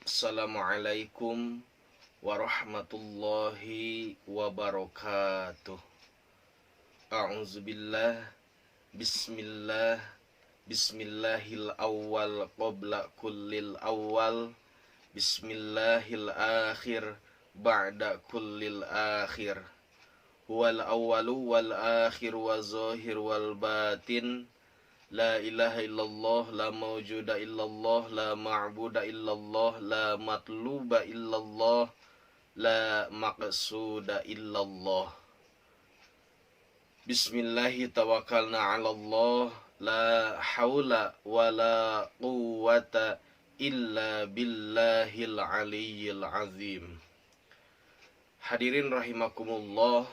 Assalamualaikum warahmatullahi wabarakatuh. A'udzubillah. Bismillah. Bismillahil awwal qabla kullil awwal. Bismillahil akhir ba'da kullil akhir. Huwal awwalu wal akhir wa zahir wal batin. La ilaha illallah, la mawjuda illallah, la ma'buda illallah, la matluba illallah, la maqsuda illallah. Bismillahi tawakkalna ala Allah, la hawla wa la quwwata illa billahil aliyyil azim. Hadirin rahimakumullah,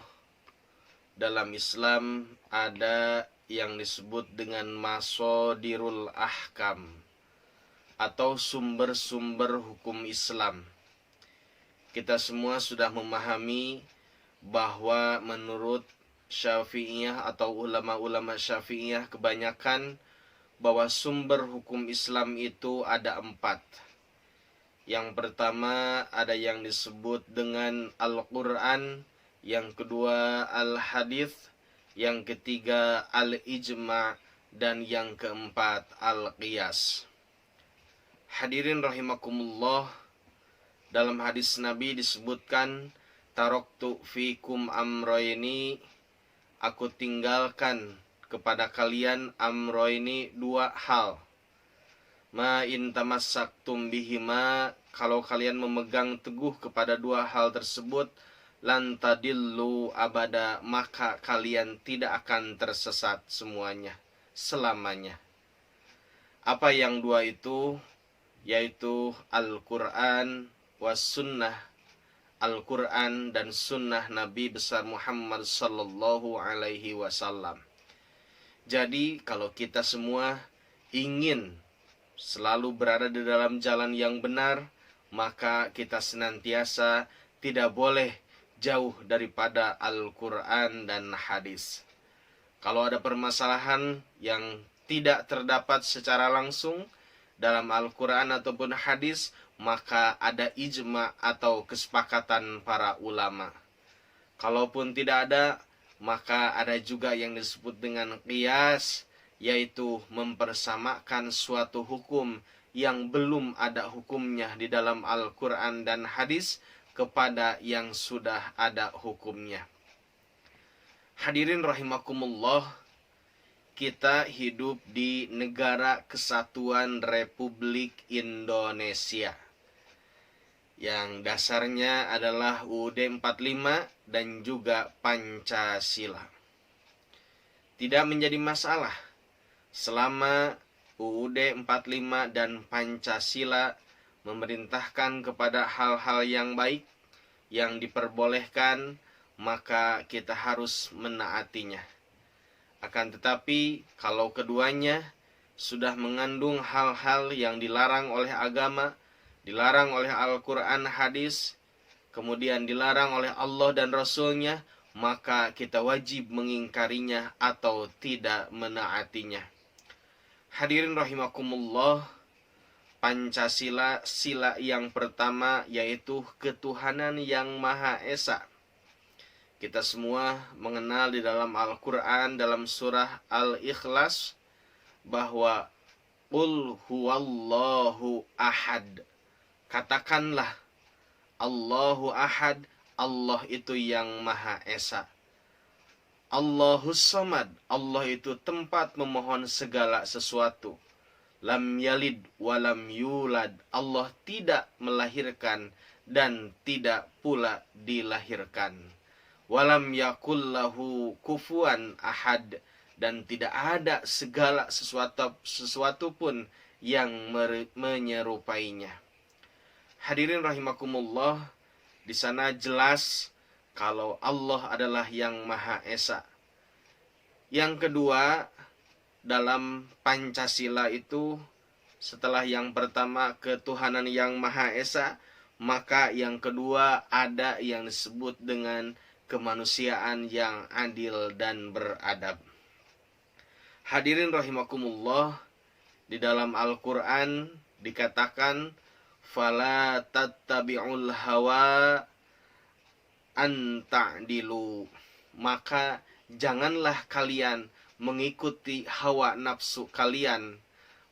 dalam Islam ada yang disebut dengan masodirul ahkam atau sumber-sumber hukum Islam. Kita semua sudah memahami bahwa menurut Syafi'iyah atau ulama-ulama Syafi'iyah kebanyakan bahwa sumber hukum Islam itu ada 4. Yang pertama ada yang disebut dengan Al-Quran, yang kedua Al-Hadith, yang ketiga Al-Ijma', dan yang keempat Al-Qiyas. Hadirin rahimakumullah, dalam hadis Nabi disebutkan, taraktu fikum amroini, aku tinggalkan kepada kalian amroini, 2 hal. Ma in tamassaktum bihima, kalau kalian memegang teguh kepada 2 hal tersebut, lan tadillu abada, maka kalian tidak akan tersesat selamanya. Apa yang 2 itu? Yaitu Al-Quran was sunnah, Al-Quran dan sunnah Nabi besar Muhammad sallallahu alaihi wasallam. Jadi kalau kita semua ingin selalu berada di dalam jalan yang benar, maka kita senantiasa tidak boleh jauh daripada Al-Quran dan hadis. Kalau ada permasalahan yang tidak terdapat secara langsung dalam Al-Quran ataupun hadis, maka ada ijma' atau kesepakatan para ulama. Kalaupun tidak ada, maka ada juga yang disebut dengan qiyas, yaitu mempersamakan suatu hukum yang belum ada hukumnya di dalam Al-Quran dan hadis kepada yang sudah ada hukumnya. Hadirin rahimakumullah, kita hidup di negara kesatuan Republik Indonesia yang dasarnya adalah UUD 45 dan juga Pancasila. Tidak menjadi masalah selama UUD 45 dan Pancasila memerintahkan kepada hal-hal yang baik, yang diperbolehkan, maka kita harus menaatinya. Akan tetapi kalau keduanya sudah mengandung hal-hal yang dilarang oleh agama, dilarang oleh Al-Quran hadis, kemudian dilarang oleh Allah dan Rasulnya, maka kita wajib mengingkarinya atau tidak menaatinya. Hadirin rahimakumullah, Pancasila, sila yang pertama yaitu ketuhanan yang Maha Esa. Kita semua mengenal di dalam Al-Quran, dalam surah Al-Ikhlas, bahwa Qul huwallahu ahad. Katakanlah, Allahu ahad, Allah itu yang Maha Esa. Allahus samad, Allah itu tempat memohon segala sesuatu. Lam yalid walam yulad, Allah tidak melahirkan dan tidak pula dilahirkan. Walam yakullahu kufuwan ahad, dan tidak ada segala sesuatu pun yang menyerupainya. Hadirin rahimakumullah, di sana jelas kalau Allah adalah yang Maha Esa. Yang kedua, dalam Pancasila itu, setelah yang pertama ketuhanan yang Maha Esa, maka yang kedua ada yang disebut dengan kemanusiaan yang adil dan beradab. Hadirin rahimakumullah, di dalam Al-Quran dikatakan fala tattabi'ul hawa an ta'dilu. Maka janganlah kalian mengikuti hawa nafsu kalian,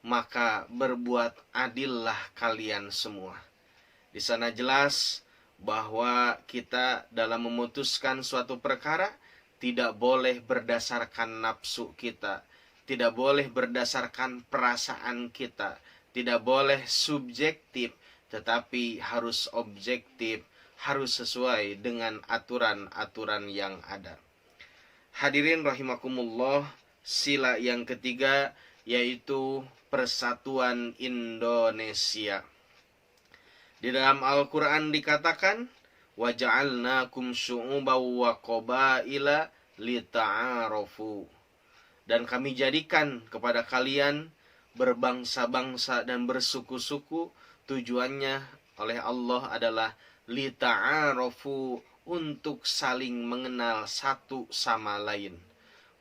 maka berbuat adillah kalian semua. Di sana jelas bahwa kita dalam memutuskan suatu perkara tidak boleh berdasarkan nafsu kita, tidak boleh berdasarkan perasaan kita, tidak boleh subjektif, tetapi harus objektif, harus sesuai dengan aturan-aturan yang ada. Hadirin rahimakumullah, sila yang ketiga yaitu persatuan Indonesia. Di dalam Al-Quran dikatakan, وَجَعَلْنَاكُمْ شُعُوبًا وَقَبَائِلَ لِتَعَارَفُوا. Dan kami jadikan kepada kalian berbangsa-bangsa dan bersuku-suku, tujuannya oleh Allah adalah lita'arafu, untuk saling mengenal satu sama lain,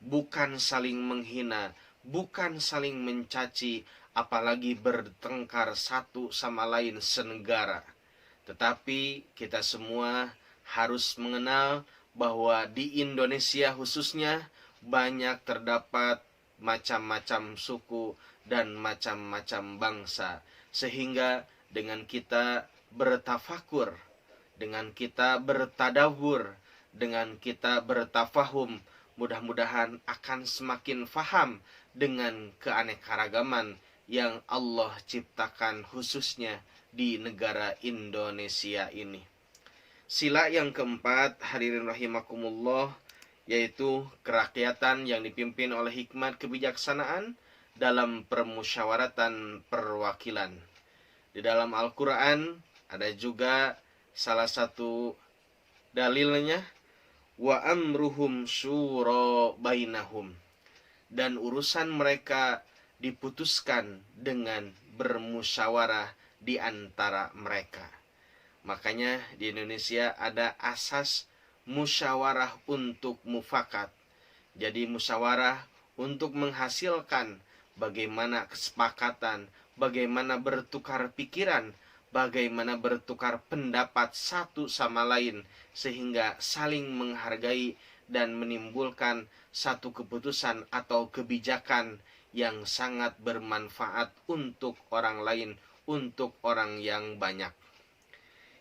bukan saling menghina, bukan saling mencaci, apalagi bertengkar satu sama lain senegara. Tetapi kita semua harus mengenal bahwa di Indonesia khususnya banyak terdapat macam-macam suku dan macam-macam bangsa, sehingga dengan kita bertafakur, dengan kita bertadabur, dengan kita bertafahum, mudah-mudahan akan semakin faham dengan keanekaragaman yang Allah ciptakan khususnya di negara Indonesia ini. Sila yang keempat, hadirin rahimakumullah, yaitu kerakyatan yang dipimpin oleh hikmat kebijaksanaan dalam permusyawaratan perwakilan. Di dalam Al-Quran ada juga salah satu dalilnya, wa amruhum syura bainahum, dan urusan mereka diputuskan dengan bermusyawarah di antara mereka. Makanya di Indonesia ada asas musyawarah untuk mufakat. Jadi musyawarah untuk menghasilkan bagaimana kesepakatan, bagaimana bertukar pikiran, bagaimana bertukar pendapat satu sama lain, sehingga saling menghargai dan menimbulkan satu keputusan atau kebijakan yang sangat bermanfaat untuk orang lain, untuk orang yang banyak.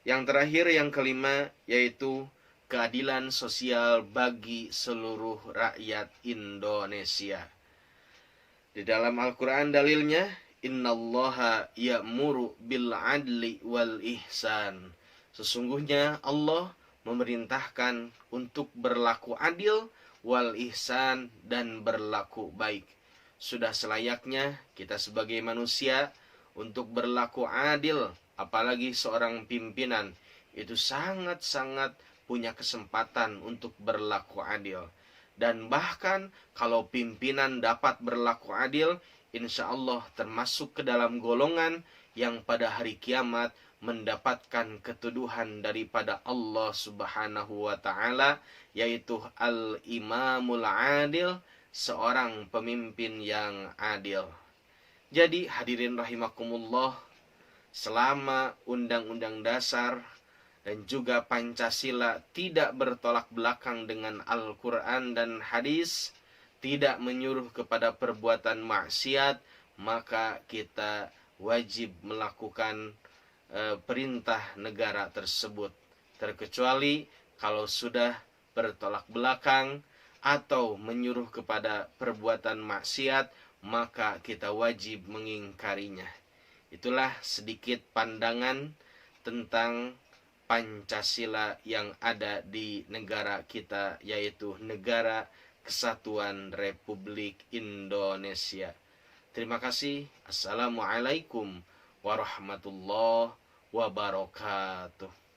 Yang terakhir, yang kelima, yaitu keadilan sosial bagi seluruh rakyat Indonesia. Di dalam Al-Quran dalilnya, innallaha ya'muru bil adli wal ihsan. Sesungguhnya Allah memerintahkan untuk berlaku adil, wal ihsan, dan berlaku baik. Sudah selayaknya kita sebagai manusia untuk berlaku adil, apalagi seorang pimpinan itu sangat-sangat punya kesempatan untuk berlaku adil. Dan bahkan kalau pimpinan dapat berlaku adil, insya Allah termasuk ke dalam golongan yang pada hari kiamat mendapatkan ketuduhan daripada Allah Subhanahu wa ta'ala, yaitu al-imamul adil, seorang pemimpin yang adil. Jadi hadirin rahimakumullah, selama Undang-Undang Dasar dan juga Pancasila tidak bertolak belakang dengan Al-Quran dan hadis, tidak menyuruh kepada perbuatan maksiat, maka kita wajib melakukan perintah negara tersebut. Terkecuali kalau sudah bertolak belakang atau menyuruh kepada perbuatan maksiat, maka kita wajib mengingkarinya. Itulah sedikit pandangan tentang Pancasila yang ada di negara kita, yaitu Negara Kesatuan Republik Indonesia. Terima kasih. Assalamualaikum warahmatullahi wabarakatuh.